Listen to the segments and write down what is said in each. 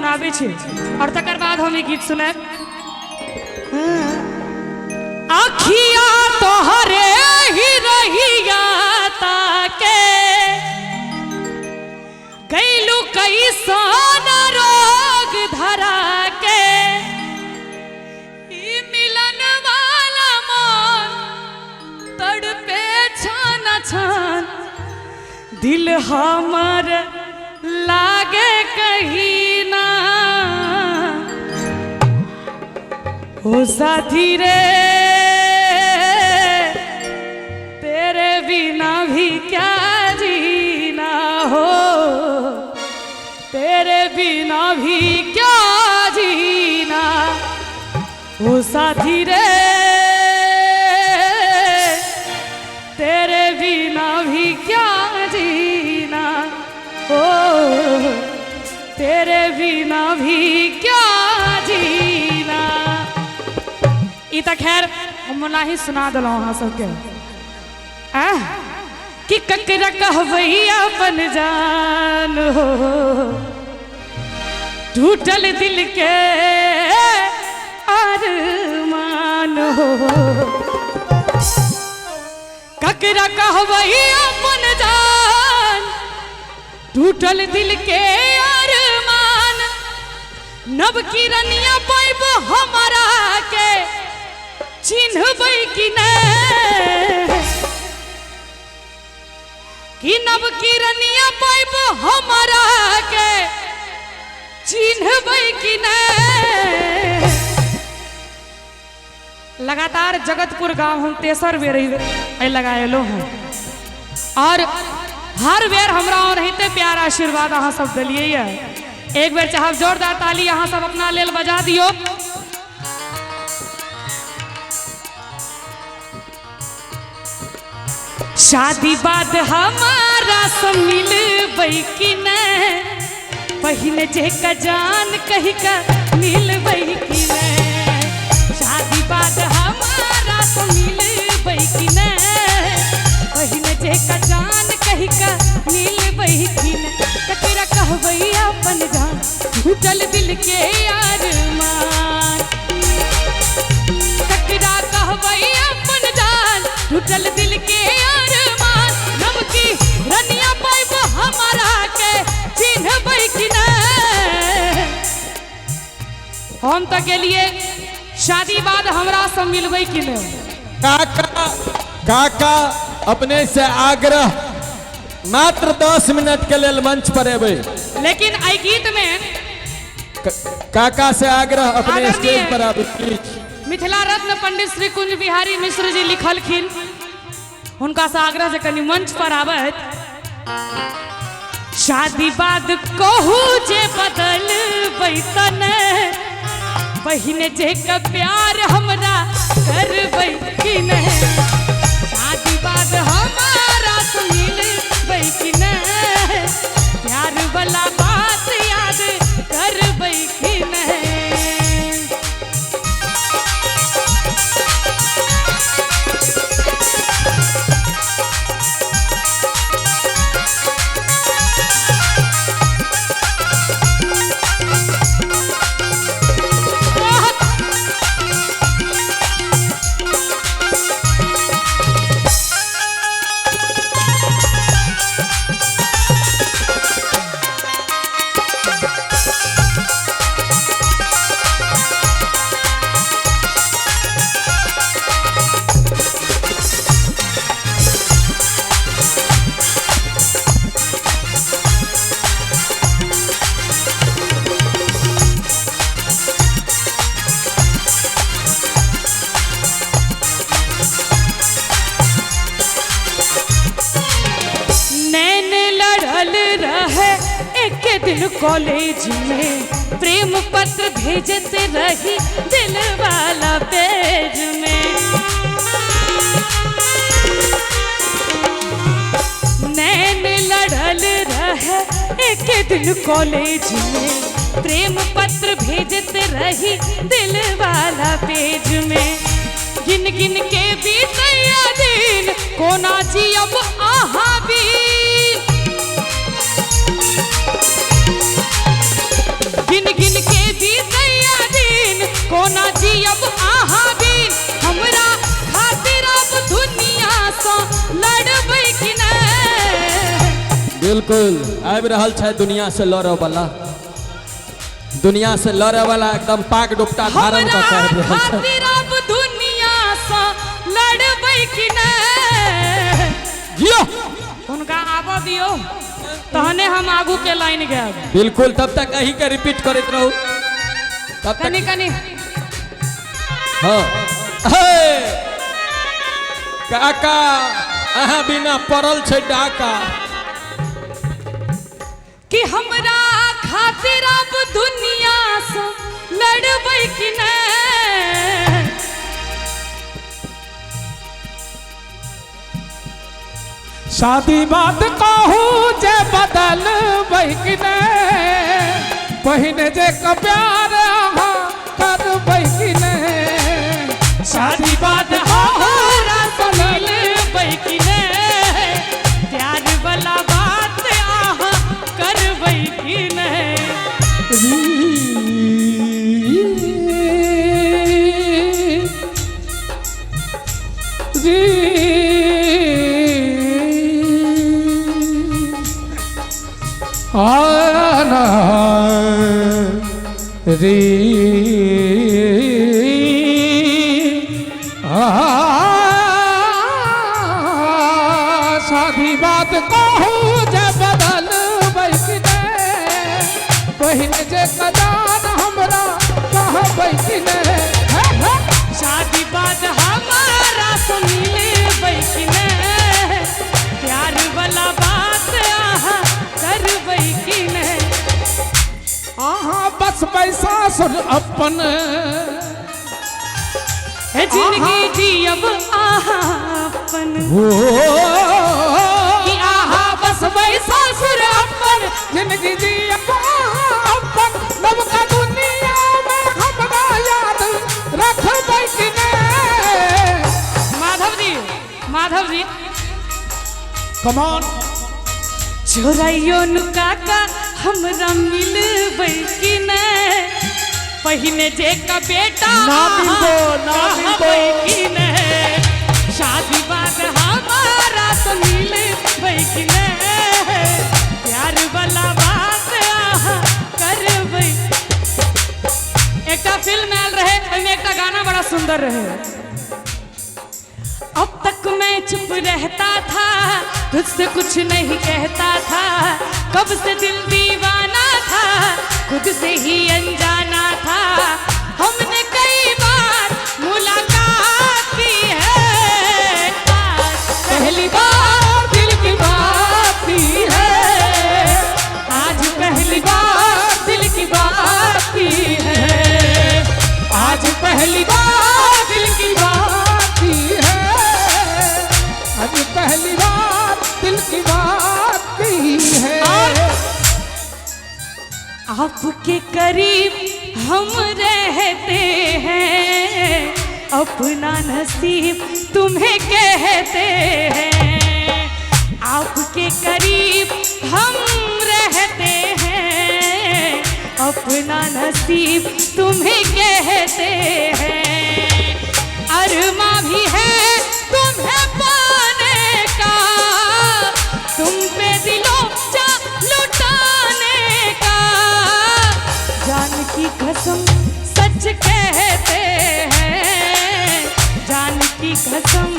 सुनाबे छे और तकर बाद हम ई गीत सुने। आखिया तोहरे ही रहिया ताके गैलू कैसन रोग धरा के ई मिलन वाला मन तड़पे छन छन दिल हमर लागे कहीं ना ओ साथी रे तेरे बिना भी क्या जीना हो तेरे बिना भी क्या जीना ओ साथी रे तेरे बिना भी क्या जीना ओ तेरे बिना भी क्या जीना। ई तो खैर हम नहीं सुना दिलो अहाँ सबके कि ककरा कहबई अपन जान हो टूटल दिल के अरमान हो ककरा कहबई अपन जान टूटल दिल के अरमान नव किरनिया पाइब हमारा के चिन्हबै कि नहीं कि नव किरनिया पाइब हमारा के चिन्हबै कि नहीं। लगातार जगतपुर गांव हम तेसर बेर लगाएलो हैं और हर बेर हमरा रहते प्यार आशीर्वाद अहाँ सब दिलिए। एक बेर चाहब जोरदार ताली अहाँ सब अपना लेल बजा दियो। शादी बाद हमारा से मिलबै कि नहीं पहले जे का जान कही का मिलबै कि नहीं शादी बाद हमारा से मिलबै कि नहीं पहले जे का जान कही का मिलबै कि नहीं। ककरा कहबै अपन जान टूटल दिल के अरमान ककरा कहबै अपन जान टूटल दिल के अरमान नम की रनिया पाइब हमारा के चिन्हबै कि नहीं। हम तो गेलिए शादी बाद हमरा से मिलबै कि नहीं। काका काका अपने से आग्रह मात्र 10 मिनट के लिए मंच पर एबे लेकिन आई गीत में काका से आग्रह अपने स्टेज पर आबे प्लीज। मिथिला रत्न पंडित श्री कुंज बिहारी मिश्र जी लिखलखिन उनका से आग्रह से कनी मंच पर आबत। शादी बाद कहू जे बदल बैतन बहिने जे का प्यार हमरा करबै कि नहीं शादी बाद हमारा से मिलबै कि नहीं प्यार वाला बात याद करबै कि नहीं। दिन कॉलेज में प्रेम पत्र भेजते रही दिल वाला पेज में नैन लड़ल रहे एक दिन कॉलेज में प्रेम पत्र भेजते रही दिल वाला पेज में गिन गिन के बीतैया दिन कोना जी अब आहा भी गिन गिन के भी दिन कोना जी अब आहा बिन हमरा खातिर अब दुनिया से लड़बै कि नहीं। बिल्कुल आबि रहल छै दुनिया से लड़े वाला, दुनिया से लड़े वाला एकदम पाक दुपट्टा धारण कऽ के आबि रहल छै। खातिर अब दुनिया से लड़बै कि नहीं। जियो उनका आबा दियो तहने हम आगू के लाइन गए। बिल्कुल तब तक यही के रिपीट करते रहू तब तक। कनी कनी हाँ हे काका अहाँ बिना पड़ल छै डाका कि हमरा खातिर अब दुनिया से लड़बै कि नहीं। शादी बात कहूँ जे बदल कि नहीं, पहिने जे का प्यार अहाँ करबै कि नहीं। शादी बात हमारा मिलबै कि नहीं, प्यार वाला बात आहा करबै कि नहीं। आना रे शादी बात कहूँ जे बदल कि नहीं, पहिन जे कदान हमरा कहबै कि नहीं। शादी बात हमारा से मिलबै कि नहीं, प्यार वाला बात आहा करबै कि नहीं। अहाँ बस पैसा सुन अपन जिंदगी जियब आहा अपन हो कि आहा बस पैसा सुर अपन जिंदगी जी अपन नवका दुनिया में हमरा याद रखबै कि नहीं। माधव जी कम ऑन चोराइयो नुका का हमरा मिलबै कि नहीं, पहिने जे का बेटा ना मिलबो कि नहीं। शादी बात हमारा से मिलबै कि नहीं, प्यार वाला बात आहा करबै। एकटा फिल्म आयल रहे, ओहिमे एकटा गाना बड़ा सुंदर रहे। अब तक मैं चुप रहता था, तुझसे कुछ नहीं कहता था, कब से दिल दीवाना था, खुद से ही अनजाना था। हमने कई बार मुलाकात की है, आज पहली बार दिल की बात की है, आज पहली बार दिल की बात की है, आज पहली बार दिल की बात की है, आज पहली बार दिल की बात की है। आपके करीब हम रहते हैं, अपना नसीब तुम्हें कहते हैं। आपके करीब हम रहते हैं, अपना नसीब तुम्हें कहते हैं। अरमा भी है तुम्हें पाने का, तुम पे दिलों जा लुटाने का, जान की कसम सच कहते हैं, जान की कसम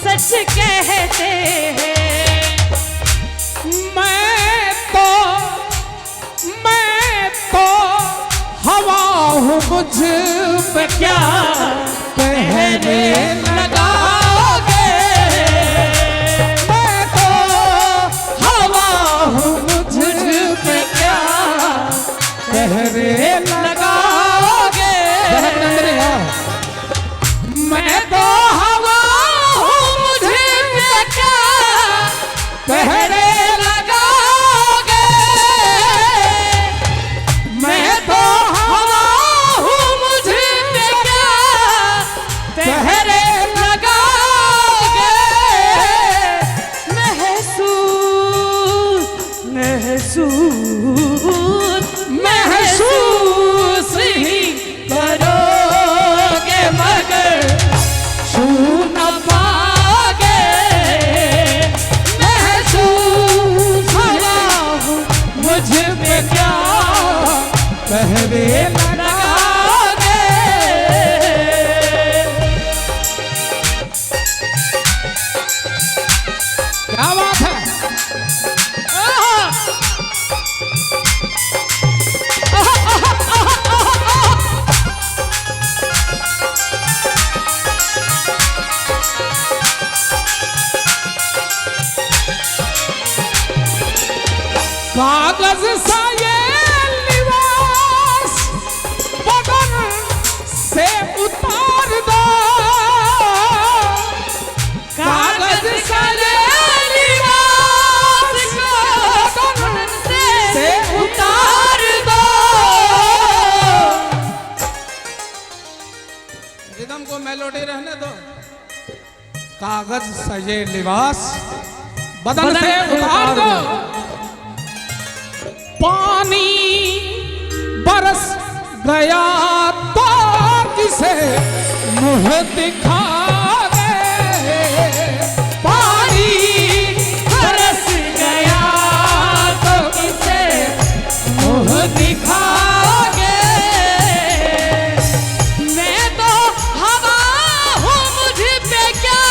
सच कहते हैं। मैं तो हवा हूँ, मुझ पे क्या कहने लगाओगे। मैं तो हवा हूँ, मुझ पे क्या कहने लगाओगे। मैं तो हवा हूँ, मुझे पे क्या कहने लगाओगे। मैं तो हवा हूँ, मुझे पे क्या कहने लगाओगे। महसूस महसूस महसूस कहवे लगाओगे। क्या बात है। कागज सा ये लिबास बदन से उतार दो। कागज सा ये लिबास बदन से उतार दो। रिदम को मेलोडी रहने दो। कागज सा ये लिबास बदन से उतार दो। पानी बरस गया तो किसे मुँह दिखावे। पानी बरस गया तो किसे मुँह दिखाओगे। मैं तो हवा हूँ, मुझ पे क्या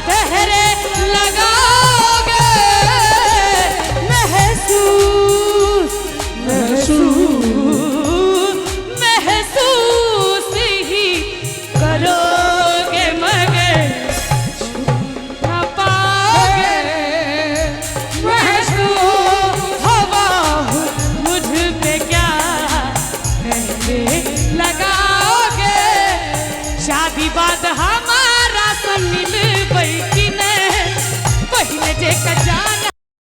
पहरे लगाओगे। महसूस ही करोगे मगर न पाओगे। महसूस हवा हूँ, मुझ पे क्या पहरे लगाओगे। शादी बाद हमारा सन मिलबै कि नहीं, पहले जे